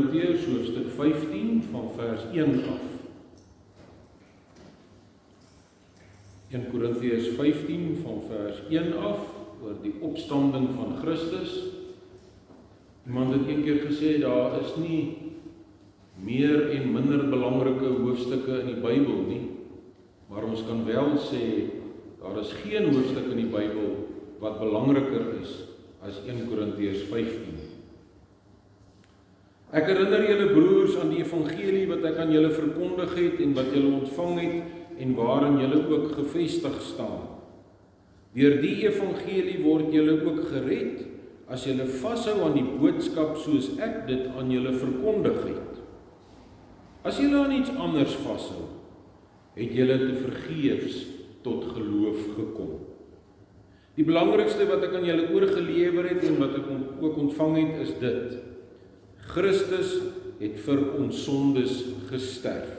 Korintiërs hoofstuk 15 van vers 1 af. 1 Korintiërs 15 van vers 1 af, oor die opstanding van Christus. Iemand het een keer gesê, daar is nie meer en minder belangrike hoofstukke in die Bybel nie, maar ons kan wel sê, daar is geen hoofstuk in die Bybel wat belangriker is as 1 Korintiërs 15. Ek herinner julle broers aan die evangelie wat ek aan julle verkondig het en wat julle ontvang het en waarin julle ook gevestig staan. Deur die evangelie word julle ook gered as julle vashou aan die boodskap soos ek dit aan julle verkondig het. As julle aan iets anders vashou, het julle te vergeefs tot geloof gekom. Die belangrikste wat ek aan julle oorgelewer het en wat ek ook ontvang het is dit: Christus het vir ons sondes gesterf,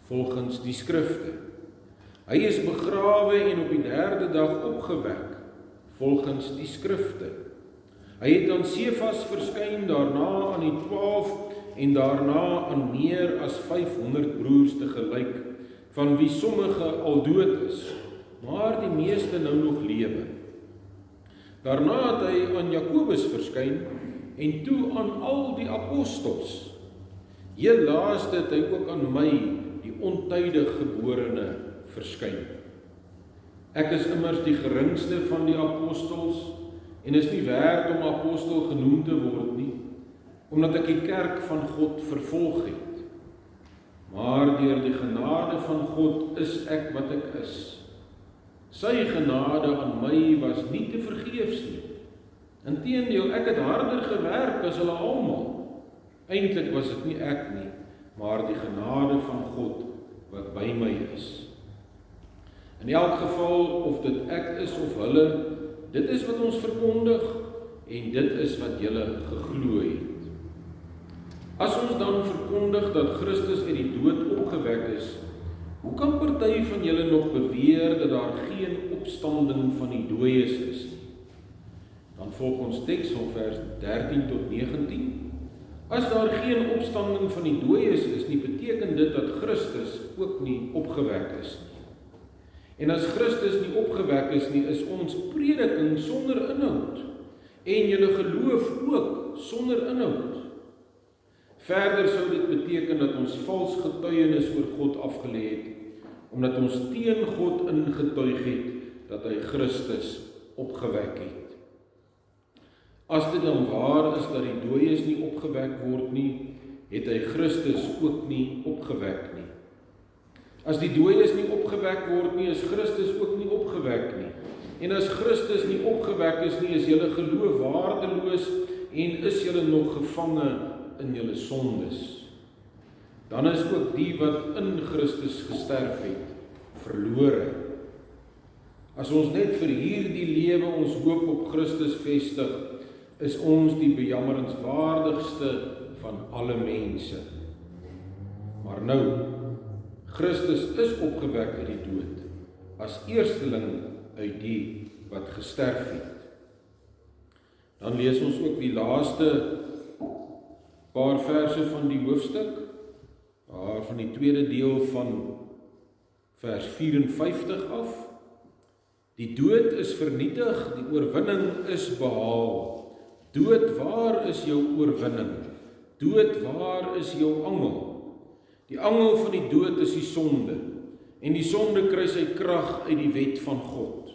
volgens die skrifte. Hy is begrawe en op die 3de dag opgewek, volgens die skrifte. Hy het aan Sefas verskyn, daarna aan die 12 en daarna aan meer as 500 broers tegelyk, van wie sommige al dood is, maar die meeste nou nog lewe. Daarna het hy aan Jakobus verskyn en toe aan al die apostels. Heel laaste het hy ook aan my, die ontydig geborene, verskyn. Ek is immers die geringste van die apostels en is nie werd om apostel genoem te word nie, omdat ek die kerk van God vervolg het. Maar deur die genade van God is ek wat ek is. Sy genade aan my was nie te vergeefs nie. Inteendeel, ek het harder gewerk as hulle almal. Eintlik was dit nie ek nie, maar die genade van God wat by my is. In elk geval, of dit ek is of hulle, dit is wat ons verkondig en dit is wat julle geglo het. As ons dan verkondig dat Christus uit die dood opgewek is, hoe kan party van julle nog beweer dat daar geen opstanding van die dooies is nie? Dan volg ons teks van vers 13 tot 19. As daar geen opstanding van die dooies is nie, beteken dit dat Christus ook nie opgewek is nie. En as Christus nie opgewek is nie, is ons prediking sonder inhoud en julle geloof ook sonder inhoud. Verder sou dit beteken dat ons vals getuienis oor God afgelê het, omdat ons teen God ingetuig het dat hy Christus opgewek het. As dit dan waar is dat die dooies nie opgewek word nie, het hy Christus ook nie opgewek nie. As die dooies nie opgewek word nie, is Christus ook nie opgewek nie. En as Christus nie opgewek is nie, is julle geloof waardeloos en is julle nog gevange in julle sondes. Dan is ook die wat in Christus gesterf het, verlore. As ons net vir hierdie lewe ons hoop op Christus vestig, is ons die bejammeringswaardigste van alle mense. Maar nou, Christus is opgewek uit die dood, as eersteling uit die wat gesterf het. Dan lees ons ook die laaste paar verse van die hoofstuk, van die tweede deel van vers 54 af. Die dood is vernietig, die oorwinning is behaal. Dood, waar is jou oorwinning? Dood, waar is jou angel? Die angel van die dood is die sonde, en die sonde kry sy krag uit die wet van God.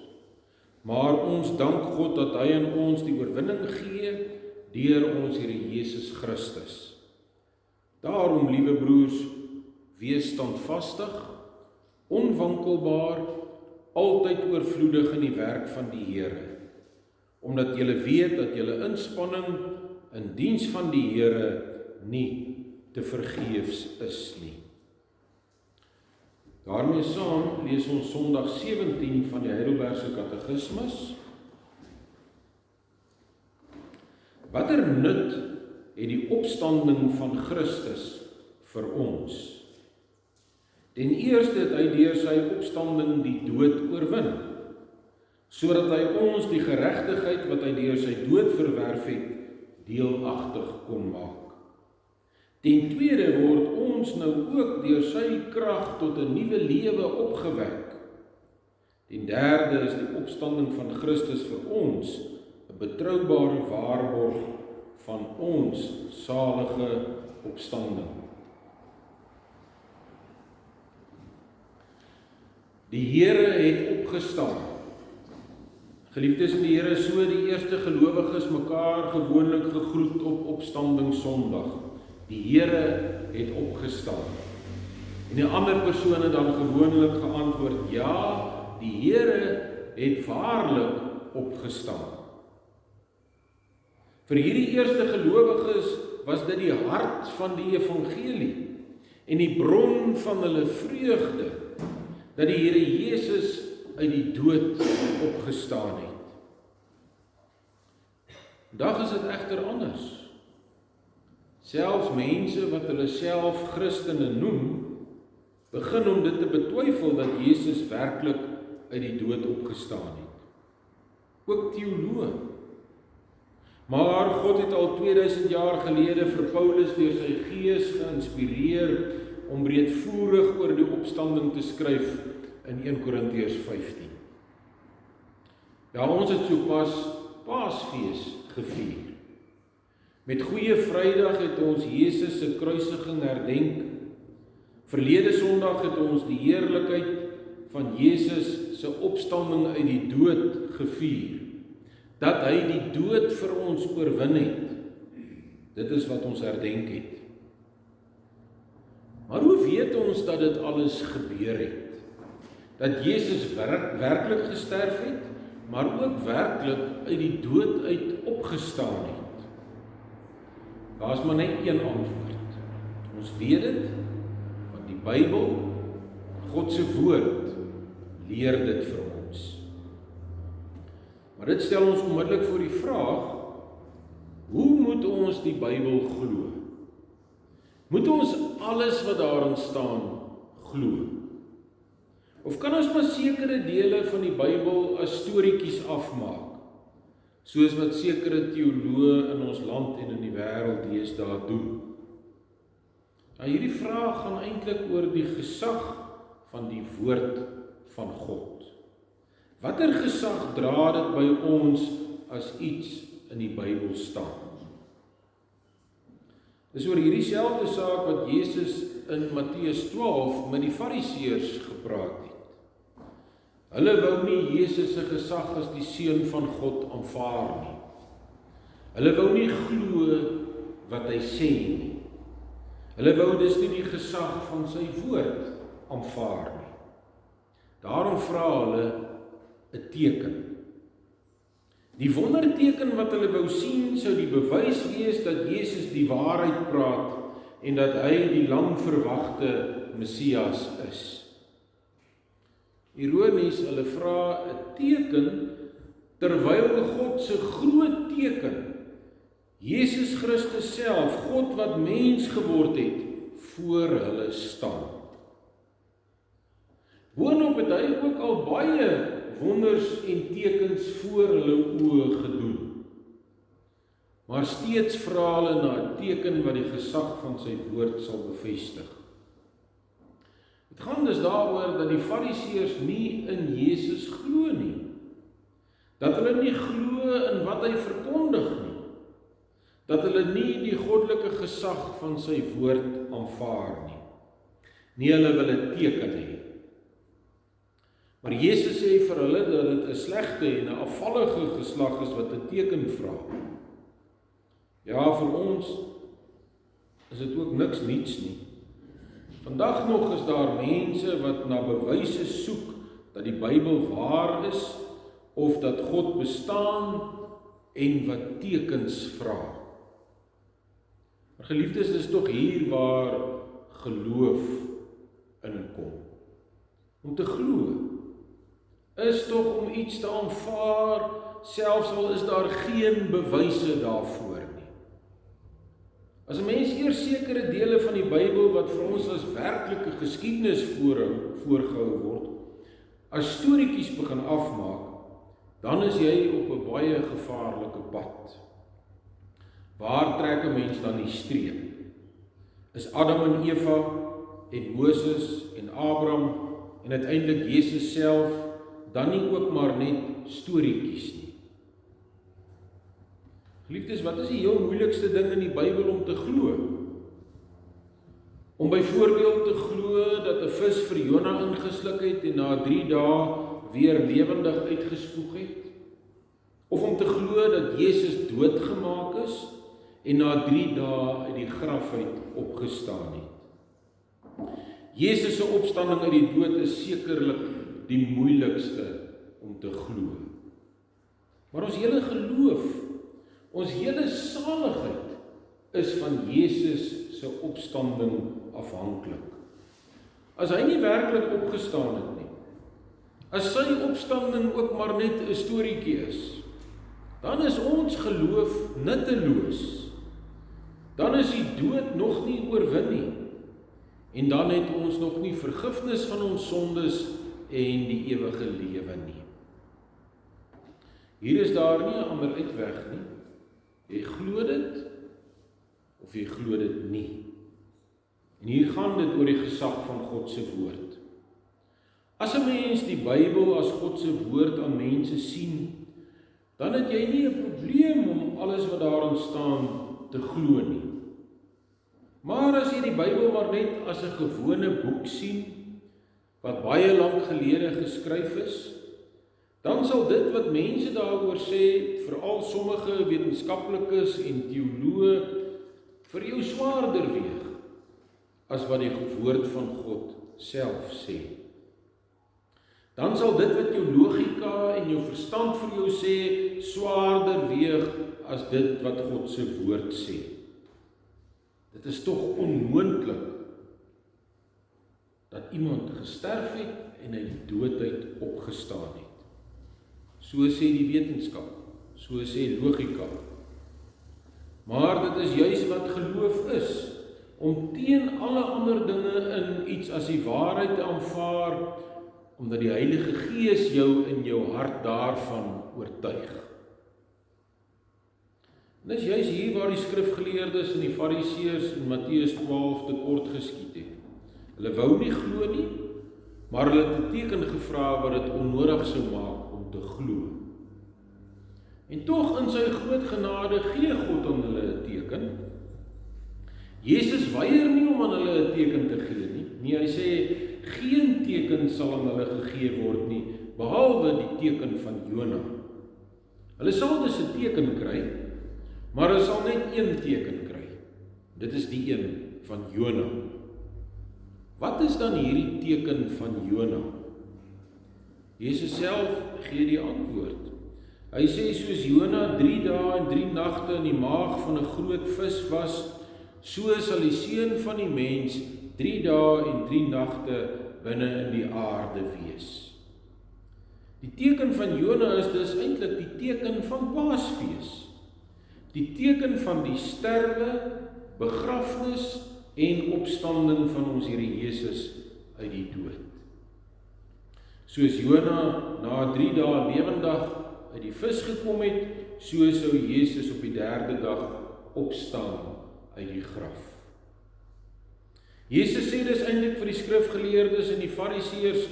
Maar ons dank God dat hy aan ons die oorwinning gee deur ons Here Jesus Christus. Daarom, liewe broers, wees standvastig, onwankelbaar, altyd oorvloedig in die werk van die Here, omdat julle weet dat julle inspanning in diens van die Here nie te vergeefs is nie. Daarmee saam lees ons Sondag 17 van die Heidelbergse Katekismus. Watter nut het die opstanding van Christus vir ons? Ten eerste het hy deur sy opstanding die dood oorwin, sodat hy ons die geregtigheid wat hy deur sy dood verwerf het, deelagtig kon maak. Ten tweede word ons nou ook deur sy krag tot 'n nuwe lewe opgewek. Ten derde is die opstanding van Christus vir ons 'n betroubare waarborg van ons salige opstanding. Die Here het opgestaan. Geliefdes in die Here, so die eerste gelowiges mekaar gewoonlik gegroet op Opstanding Sondag. Die Here het opgestaan. En die ander persone dan gewoonlik geantwoord, ja, die Here het waarlik opgestaan. Vir hierdie eerste gelowiges was dit die hart van die evangelie en die bron van hulle vreugde dat die Here Jesus uit die dood opgestaan het. Vandag is dit egter anders. Selfs mense wat hulle self Christene noem, begin om dit te betwyfel dat Jesus werklik uit die dood opgestaan het. Ook teoloë. Maar God het al 2000 jaar gelede vir Paulus deur sy gees geïnspireer om breedvoerig oor die opstanding te skryf in 1 Korintiërs 15. Ja, ons het sopas Paasfees gevier. Met Goeie Vrydag het ons Jesus se kruisiging herdenk. Verlede Sondag het ons die heerlikheid van Jesus se opstanding uit die dood gevier. Dat hy die dood vir ons oorwin het. Dit is wat ons herdenk het. Maar hoe weet ons dat dit alles gebeur het? Dat Jesus werklik gesterf het, maar ook werklik uit die dood uit opgestaan het? Daar is maar net een antwoord. Ons weet dit, want die Bybel, God se woord, leer dit vir ons. Maar dit stel ons onmiddellik voor die vraag, hoe moet ons die Bybel glo? Moet ons alles wat daarin staan glo? Of kan ons maar sekere dele van die Bybel as storieetjies afmaak, soos wat sekere teoloë in ons land en in die wêreld deesdae doen? Nou, hierdie vraag gaan eintlik oor die gesag van die woord van God. Watter gesag dra dit by ons as iets in die Bybel staan? Dis oor hierdie selfde saak wat Jesus in Matteus 12 met die Fariseërs gepraat het. Hulle wou nie Jesus se gesag as die Seun van God aanvaar nie. Hulle wou nie glo wat hy sê nie. Hulle wou dus nie die gesag van sy woord aanvaar nie. Daarom vra hulle 'n teken. Die wonderteken wat hulle wou sien, sou die bewys wees dat Jesus die waarheid praat en dat hy die lang verwagte Messias is. Ironies, hulle vra 'n teken terwyl God se groot teken, Jesus Christus self, God wat mens geword het, voor hulle staan. Boonop het hy ook al baie wonders en tekens voor hulle oë gedoen. Maar steeds vra hulle na 'n teken wat die gesag van sy woord sal bevestig. Het gaan dus daaroor dat die Fariseërs nie in Jesus glo nie. Dat hulle nie glo in wat hy verkondig nie. Dat hulle nie die goddelike gesag van sy woord aanvaar nie. Nee, hulle wil 'n teken hê. Maar Jesus sê vir hulle dat dit 'n slegte en 'n afvallige geslag is wat 'n teken vra. Ja, vir ons is dit ook niks niets nie. Vandag nog is daar mense wat na bewyse soek dat die Bybel waar is of dat God bestaan en wat tekens vra. Maar geliefdes, dis tog hier waar geloof inkom. Om te glo is tog om iets te aanvaar, selfs al is daar geen bewyse daarvoor nie. As 'n mens eers sekere dele van die Bybel wat vir ons as werklike geskiedenis voorgehou word, as storieetjies begin afmaak, dan is jy op 'n baie gevaarlike pad. Waar trek 'n mens dan die streep? Is Adam en Eva en Moses en Abraham en uiteindelik Jesus self dan nie ook maar net storieetjies nie? Geliefdes, wat is die heel moeilikste ding in die Bybel om te glo? Om byvoorbeeld te glo dat 'n vis vir Jona ingesluk het en na 3 dae weer lewendig uitgespoeg het? Of om te glo dat Jesus doodgemaak is en na 3 dae uit die graf uit opgestaan het? Jesus se opstanding uit die dood is sekerlik die moeilikste om te glo. Maar ons hele geloof, ons hele saligheid is van Jesus se opstanding afhanklik. As hy nie werklik opgestaan het nie, as sy opstanding ook maar net 'n storieetjie is, dan is ons geloof nutteloos. Dan is die dood nog nie oorwin nie. En dan het ons nog nie vergifnis van ons sondes en die ewige lewe nie. Hier is daar nie 'n ander uitweg nie. Jy glo dit of jy glo dit nie. En hier gaan dit oor die gesag van God se woord. As 'n mens die Bybel as God se woord aan mense sien, dan het jy nie 'n probleem om alles wat daarin staan te glo nie. Maar as jy die Bybel maar net as 'n gewone boek sien, wat baie lank gelede geskryf is, dan sal dit wat mense daaroor sê, veral sommige wetenskaplikes en teoloë, vir jou swaarder weeg as wat die woord van God self sê. Dan sal dit wat jou logika en jou verstand vir jou sê, swaarder weeg as dit wat God se woord sê. Dit is tog onmoontlik dat iemand gesterf het en uit die dood uit opgestaan het. So sê die wetenskap, so sê logika. Maar dit is juis wat geloof is, om teen alle ander dinge in iets as die waarheid te aanvaar, omdat die Heilige Gees jou in jou hart daarvan oortuig. En dis juis hier waar die skrifgeleerdes en die fariseërs in Matteus 12 tekort geskiet het. Hulle wou nie glo nie, maar hulle het 'n teken gevra wat dit onnodig sou maak om te glo. En tog in sy groot genade gee God aan hulle 'n teken. Jesus weier nie om aan hulle 'n teken te gee nie. Nee, hy sê geen teken sal aan hulle gegee word nie, behalwe die teken van Jona. Hulle sal dus 'n teken kry, maar hulle sal net een teken kry. Dit is die een van Jona. Wat is dan hierdie teken van Jona? Jesus self gee die antwoord. Hy sê soos Jona 3 dae en 3 nagte in die maag van 'n groot vis was, so sal die Seun van die mens 3 dae en 3 nagte binne in die aarde wees. Die teken van Jona is dus eintlik die teken van Paasfees. Die teken van die sterwe, begrafnis en opstanding van ons Here Jesus uit die dood. Soos Jona na 3 dae lewendig uit die vis gekom het, so sou Jesus op die 3de dag opstaan uit die graf. Jesus sê dus eintlik vir die skrifgeleerdes en die fariseërs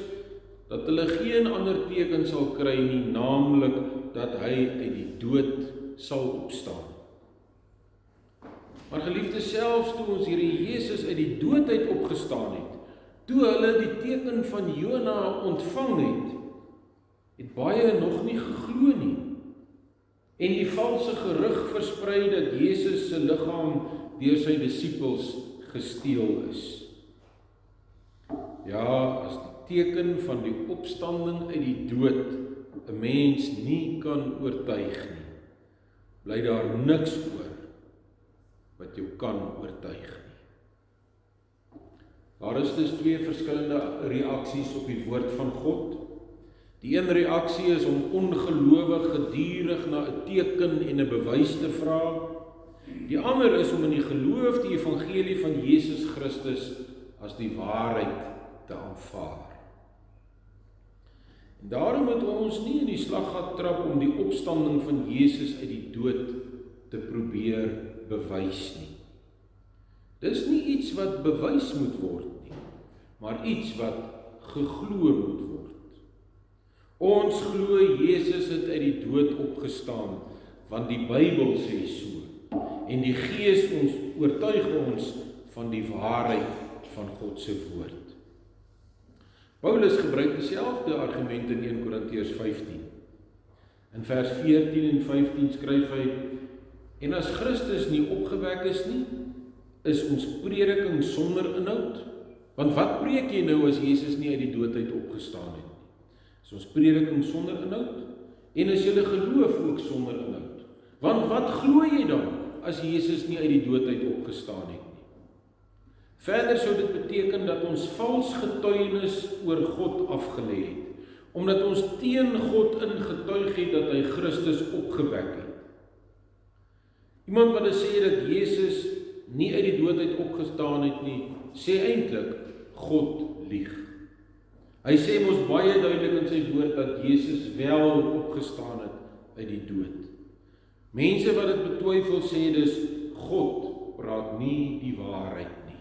dat hulle geen ander teken sal kry nie, naamlik dat hy uit die dood sal opstaan. Maar geliefdes, selfs toe ons Here Jesus uit die dood uit opgestaan het, toe hulle die teken van Jona ontvang het, het baie nog nie geglo nie. En die valse gerug versprei dat Jesus se liggaam deur sy disippels gesteel is. Ja, as die teken van die opstanding uit die dood 'n mens nie kan oortuig nie, bly daar niks oor wat jou kan oortuig nie. Daar is dus 2 verskillende reaksies op die woord van God. Die een reaksie is om ongelowig gedurig na 'n teken en 'n bewys te vra. Die ander is om in die geloof die evangelie van Jesus Christus as die waarheid te aanvaar. En daarom moet ons nie in die slaggat trap om die opstanding van Jesus uit die dood te probeer bewys nie. Dis nie iets wat bewys moet word nie, maar iets wat geglo moet word. Ons glo Jesus het uit die dood opgestaan, want die Bybel sê so. En die Gees oortuig ons van die waarheid van God se woord. Paulus gebruik dieselfde argument in 1 Korintiërs 15. In vers 14 en 15 skryf hy: En as Christus nie opgewek is nie, is ons prediking sonder inhoud. Want wat preek jy nou as Jesus nie uit die dood uit opgestaan het nie? Is ons prediking sonder inhoud? En is julle geloof ook sonder inhoud? Want wat glo jy dan as Jesus nie uit die dood uit opgestaan het nie? Verder sou dit beteken dat ons vals getuienis oor God afgelê het, omdat ons teen God ingetuig het dat hy Christus opgewek het. Iemand wat sê dat Jesus nie uit die dood uit opgestaan het nie, sê eintlik God lieg. Hy sê mos baie duidelik in sy woord dat Jesus wel opgestaan het uit die dood. Mense wat dit betwyfel sê dus God praat nie die waarheid nie.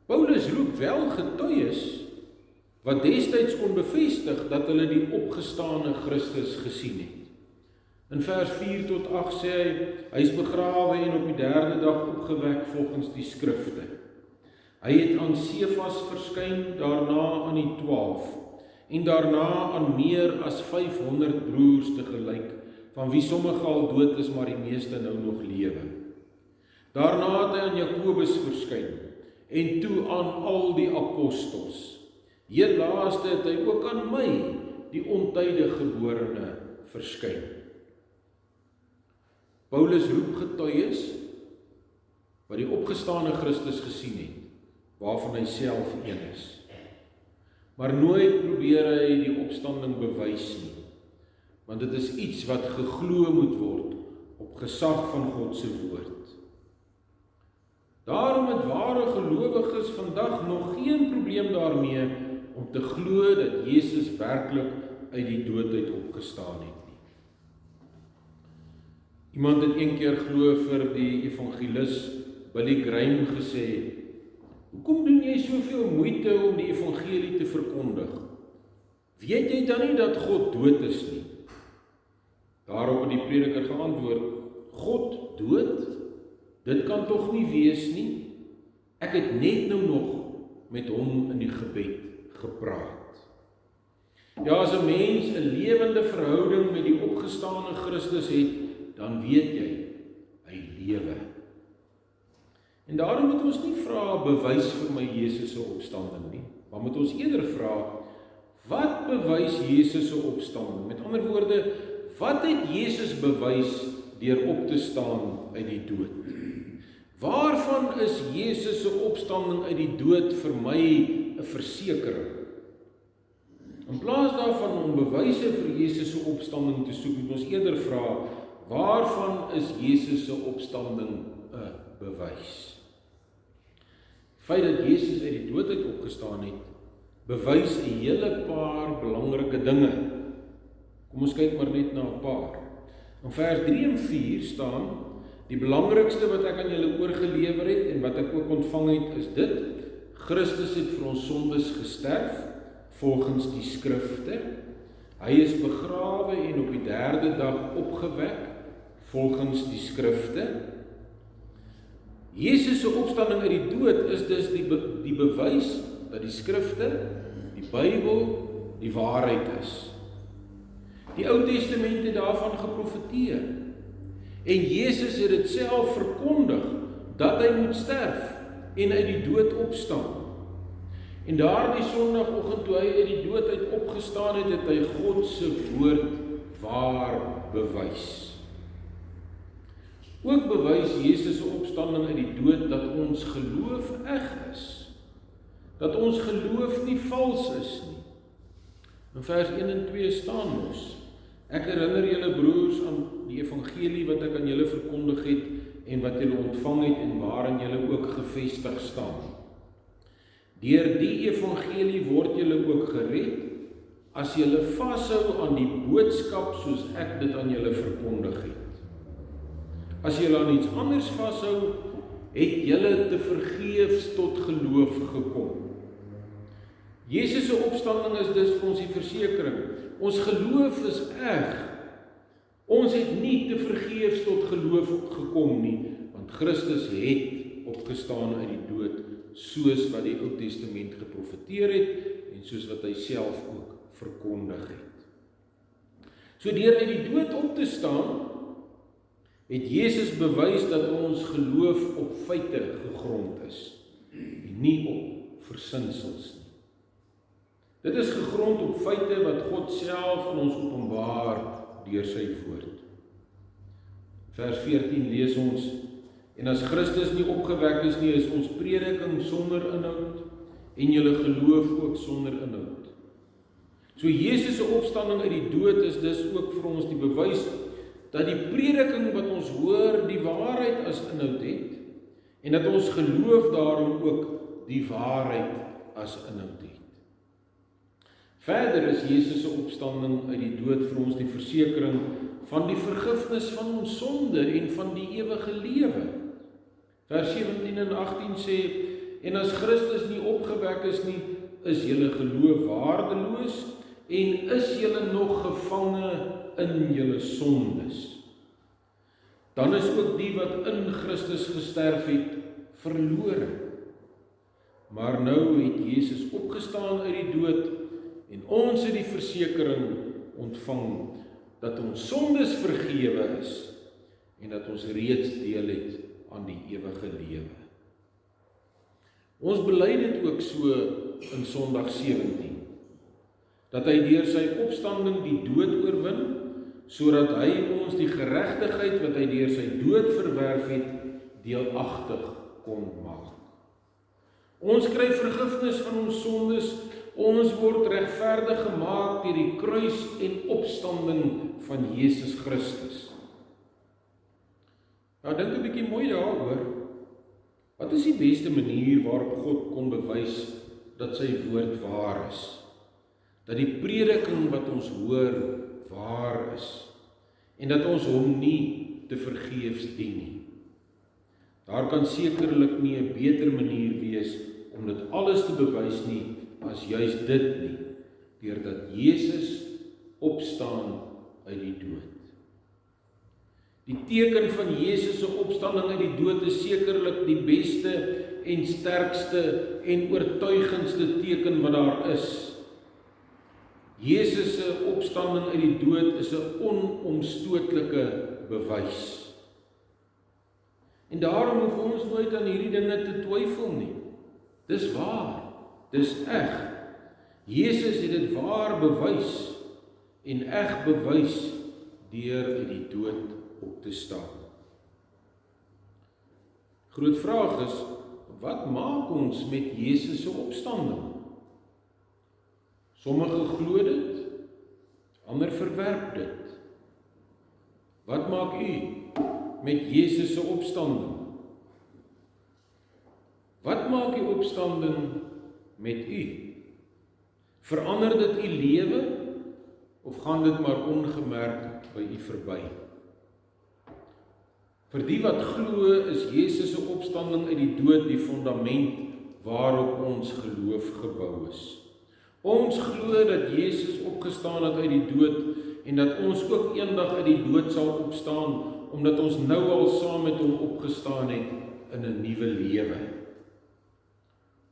Paulus roep wel getuies wat destyds kon bevestig dat hulle die opgestane Christus gesien het. In vers 4 tot 8 sê hy is begrawe en op die 3de dag opgewek volgens die skrifte. Hy het aan Sefas verskyn, daarna aan die 12 en daarna aan meer as 500 broers tegelyk, van wie sommige al dood is, maar die meeste nou nog lewe. Daarna het hy aan Jakobus verskyn en toe aan al die apostels. Heel laaste het hy ook aan my, die ontydige geborene, verskyn. Paulus roep getuies wat die opgestane Christus gesien het, waarvan hy self een is. Maar nooit probeer hy die opstanding bewys nie, want dit is iets wat geglo moet word op gesag van God se woord. Daarom het ware gelowiges vandag nog geen probleem daarmee om te glo dat Jesus werklik uit die dood uit opgestaan het nie. Iemand het een keer glo vir die evangelis Billy Graham gesê: "Hoekom doen jy soveel moeite om die evangelie te verkondig? Weet jy dan nie dat God dood is nie?" Daarop het die prediker geantwoord: "God dood? Dit kan tog nie wees nie. Ek het net nou nog met hom in die gebed gepraat." Ja, as 'n mens 'n lewende verhouding met die opgestane Christus het, dan weet jy, hy lewe. En daarom moet ons nie vra, bewys vir my Jesus se opstanding nie, maar moet ons eerder vra, wat bewys Jesus se opstanding? Met ander woorde, wat het Jesus bewys deur op te staan uit die dood? Waarvan is Jesus se opstanding uit die dood vir my 'n versekering? In plaas daarvan om bewyse vir Jesus se opstanding te soek, moet ons eerder vra, waarvan is Jesus se opstanding 'n bewys? Feit dat Jesus uit die dood uit opgestaan het, bewys 'n hele paar belangrike dinge. Kom ons kyk maar net na 'n paar. In vers 3 en 4 staan: "Die belangrikste wat ek aan julle oorgelewer het en wat ek ook ontvang het, is dit: Christus het vir ons sondes gesterf volgens die skrifte. Hy is begrawe en op die 3de dag opgewek volgens die skrifte." Jesus se opstanding uit die dood is dus die bewys dat die skrifte, die Bybel, die waarheid is. Die Ou Testament het daarvan geprofeteer. En Jesus het dit self verkondig dat hy moet sterf en uit die dood opstaan. En daardie Sondagoggend toe hy uit die dood uit opgestaan het, het hy God se woord waar bewys. Ook bewys Jesus se opstanding uit die dood dat ons geloof eg is. Dat ons geloof nie vals is nie. In vers 1 en 2 staan ons: "Ek herinner julle broers aan die evangelie wat ek aan julle verkondig het en wat julle ontvang het en waarin julle ook gevestig staan. Deur die evangelie word julle ook gered, as julle vashou aan die boodskap soos ek dit aan julle verkondig het. As julle aan iets anders vashou, het julle te vergeefs tot geloof gekom. Jesus se opstanding is dus vir ons die versekering. Ons geloof is eg. Ons het nie te vergeefs tot geloof gekom nie, want Christus het opgestaan uit die dood, soos wat die Ou Testament geprofeteer het, en soos wat hy self ook verkondig het. So deur uit die dood op te staan, het Jesus bewys dat ons geloof op feite gegrond is, en nie op versinsels nie. Dit is gegrond op feite wat God self aan ons openbaar deur sy woord. Vers 14 lees ons, en as Christus nie opgewek is nie, is ons prediking sonder inhoud, en julle geloof ook sonder inhoud. So Jesus se opstanding uit die dood is dus ook vir ons die bewys dat die prediking wat ons hoor die waarheid as inhoud het, en dat ons geloof daarom ook die waarheid as inhoud het. Verder is Jesus se opstanding uit die dood vir ons die versekering van die vergifnis van ons sonde en van die ewige lewe. Vers 17 en 18 sê, en as Christus nie opgewek is nie, is julle geloof waardeloos en is julle nog gevange in julle sondes. Dan is ook die wat in Christus gesterf het, verlore. Maar nou het Jesus opgestaan uit die dood, en ons het die versekering ontvang dat ons sondes vergewe is en dat ons reeds deel het aan die ewige lewe. Ons bely dit ook so in Sondag 17, dat hy deur sy opstanding die dood oorwin, sodat hy ons die geregtigheid wat hy deur sy dood verwerf het, deelagtig kon maak. Ons kry vergifnis van ons sondes. Ons word regverdig gemaak deur die kruis en opstanding van Jesus Christus. Nou dink 'n bietjie mooi daaroor. Wat is die beste manier waarop God kon bewys dat sy woord waar is? Dat die prediking wat ons hoor waar is en dat ons hom nie te vergeefs dien nie. Daar kan sekerlik nie 'n beter manier wees om dit alles te bewys nie as juis dit nie, deurdat Jesus opstaan uit die dood. Die teken van Jesus se opstanding uit die dood is sekerlik die beste en sterkste en oortuigendste teken wat daar is. Jesus se opstanding uit die dood is 'n onomstootlike bewys. En daarom hoef ons nooit aan hierdie dinge te twyfel nie. Dis waar. Dis eg. Jesus het dit waar bewys en eg bewys deur uit die dood op te staan. Groot vraag is, wat maak ons met Jesus se opstanding? Sommige glo dit, ander verwerp dit. Wat maak u met Jesus se opstanding? Wat maak die opstanding met u? Verander dit u lewe of gaan dit maar ongemerk by u verby? Vir die wat glo is Jesus se opstanding uit die dood die fondament waarop ons geloof gebou is. Ons glo dat Jesus opgestaan het uit die dood en dat ons ook eendag uit die dood sal opstaan, omdat ons nou al saam met hom opgestaan het in 'n nuwe lewe.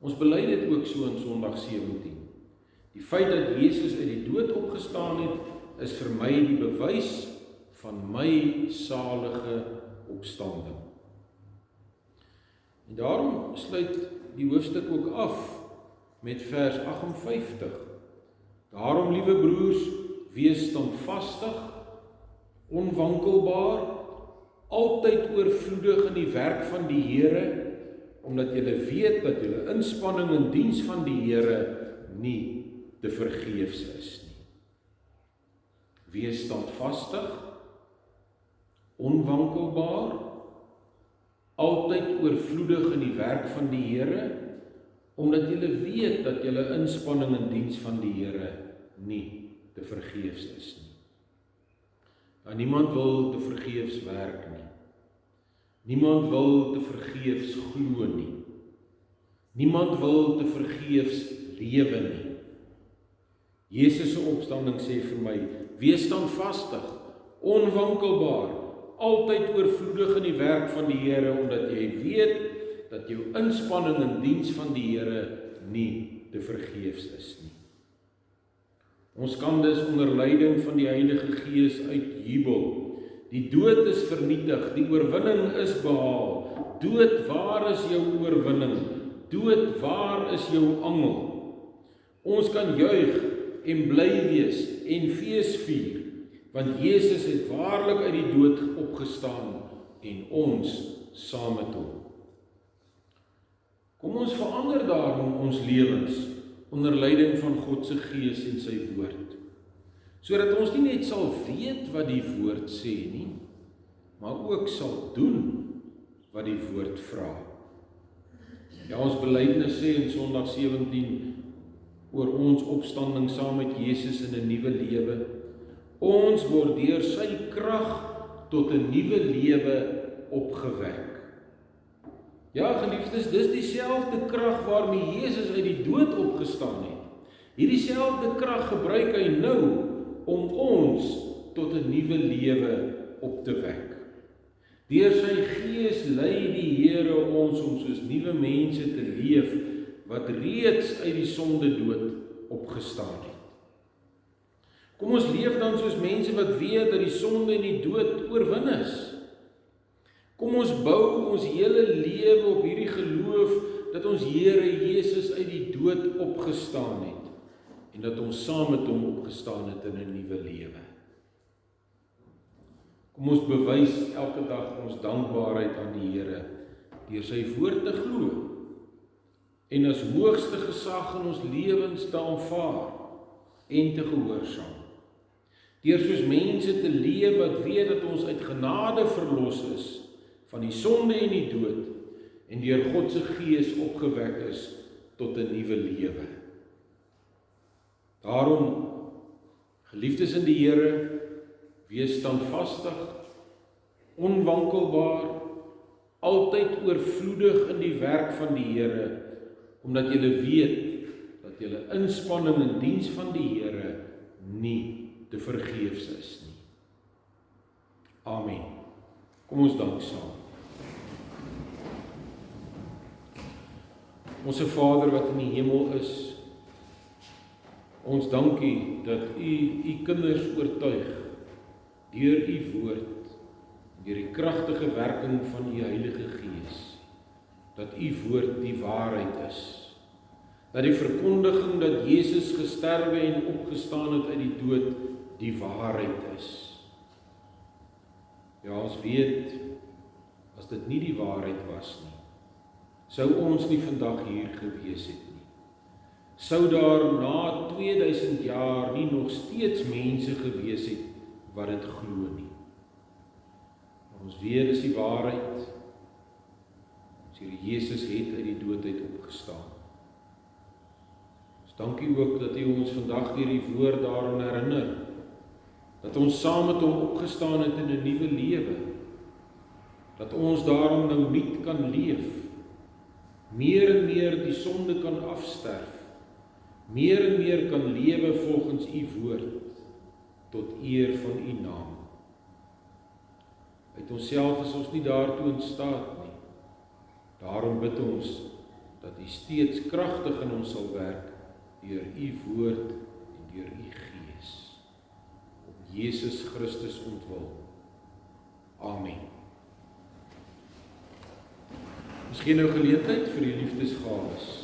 Ons bely dit ook so in Sondag 17. Die feit dat Jesus uit die dood opgestaan het, is vir my die bewys van my salige opstanding. En daarom sluit die hoofstuk ook af met vers 58. Daarom, liewe broers, wees standvastig, onwankelbaar, altyd oorvloedig in die werk van die Here, omdat julle weet dat julle inspanning in diens van die Here nie te vergeefs is nie. Wees standvastig, onwankelbaar, altyd oorvloedig in die werk van die Here, omdat julle weet dat julle inspanning in diens van die Here nie te vergeefs is nie. Nou, niemand wil te vergeefs werk nie. Niemand wil te vergeefs glo nie. Niemand wil te vergeefs lewe nie. Jesus se opstanding sê vir my, wees standvastig, onwankelbaar, altyd oorvloedig in die werk van die Here, omdat jy weet dat jou inspanning in diens van die Here nie te vergeefs is nie. Ons kan dus onder leiding van die Heilige Gees uitjubel. Die dood is vernietig, die oorwinning is behaal. Dood, waar is jou oorwinning? Dood, waar is jou angel? Ons kan juig en bly wees en fees vier, want Jesus het waarlik uit die dood opgestaan en ons saam met hom. Kom ons verander daarom ons lewens onder leiding van God se Gees en sy woord, sodat ons nie net sal weet wat die woord sê nie, maar ook sal doen wat die woord vra. Ja, ons belydenis sê in Sondag 17 oor ons opstanding saam met Jesus in 'n nuwe lewe. Ons word deur sy krag tot 'n nuwe lewe opgewek. Ja, geliefdes, dis dieselfde krag waarmee Jesus uit die dood opgestaan het. Hierdie selfde krag gebruik hy nou om ons tot 'n nuwe lewe op te wek. Deur sy Gees lei die Here ons om soos nuwe mense te leef wat reeds uit die sondedood opgestaan het. Kom ons leef dan soos mense wat weet dat die sonde en die dood oorwin is. Kom ons bou ons hele lewe op hierdie geloof dat ons Here Jesus uit die dood opgestaan het en dat ons saam met hom opgestaan het in 'n nuwe lewe. Kom ons bewys elke dag ons dankbaarheid aan die Here deur sy woord te glo en as hoogste gesag in ons lewens te aanvaar en te gehoorsaam. Deur soos mense te leef wat weet dat ons uit genade verlos is van die sonde en die dood en deur God se Gees opgewek is tot 'n nuwe lewe. Daarom, geliefdes in die Here, wees standvastig, onwankelbaar, altyd oorvloedig in die werk van die Here, omdat julle weet dat julle inspanning in diens van die Here nie te vergeefs is nie. Amen. Kom ons dank saam. Onse Vader wat in die hemel is, ons dankie dat u kinders oortuig deur u woord, deur die kragtige werking van u Heilige Gees, dat u woord die waarheid is. Dat die verkondiging dat Jesus gesterwe en opgestaan het uit die dood die waarheid is. Ja, ons weet, as dit nie die waarheid was nie, sou ons nie vandag hier gewees het nie. Sou daar na 2000 jaar nie nog steeds mense gewees het wat dit glo nie. Maar ons weet dis die waarheid. Ons Here Jesus het uit die dood uit opgestaan. Ons dankie ook dat u ons vandag deur die woord daaraan herinner, dat ons saam met hom opgestaan het in 'n nuwe lewe, dat ons daarom nou nuut kan leef, meer en meer die sonde kan afsterf, meer en meer kan lewe volgens u woord, tot eer van u naam. Uit onsself is ons nie daartoe in staat nie. Daarom bid ons dat u steeds kragtig in ons sal werk deur u woord en deur u Gees. Op Jesus Christus ontwil. Amen. Miskien nou geleentheid vir die liefdesgawes.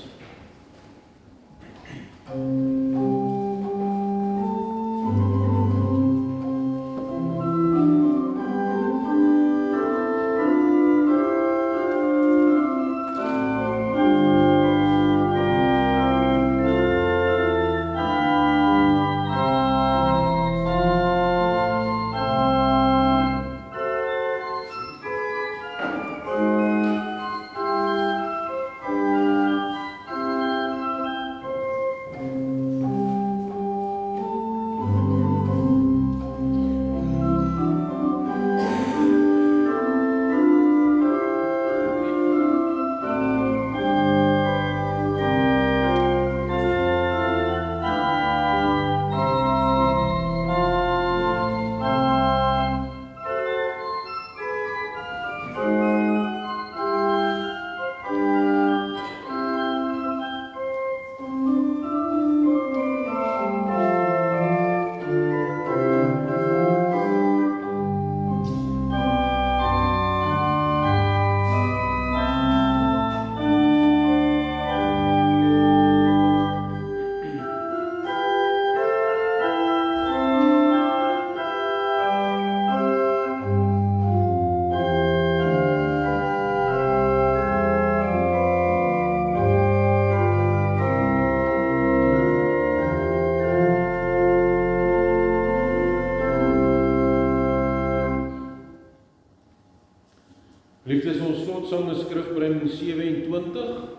slotsang is Skrifbreiding 27,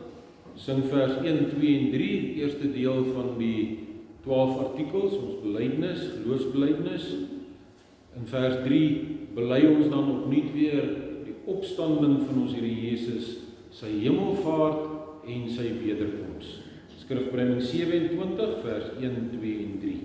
sing vers 1, 2 en 3, eerste deel van die 12 artikels, ons belydenis, geloofsbelydenis. In vers 3 bely ons dan opnuut weer die opstanding van ons Here Jesus, sy hemelvaart en sy wederkoms. Skrifbreiding 27, vers 1, 2 en 3.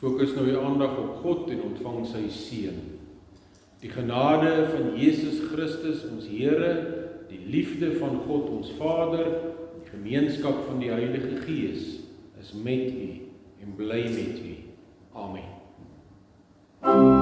Fokus nou die aandag op God en ontvang sy seën. Die genade van Jesus Christus, ons Here, die liefde van God, ons Vader, die gemeenskap van die Heilige Gees, is met u en bly met u. Amen.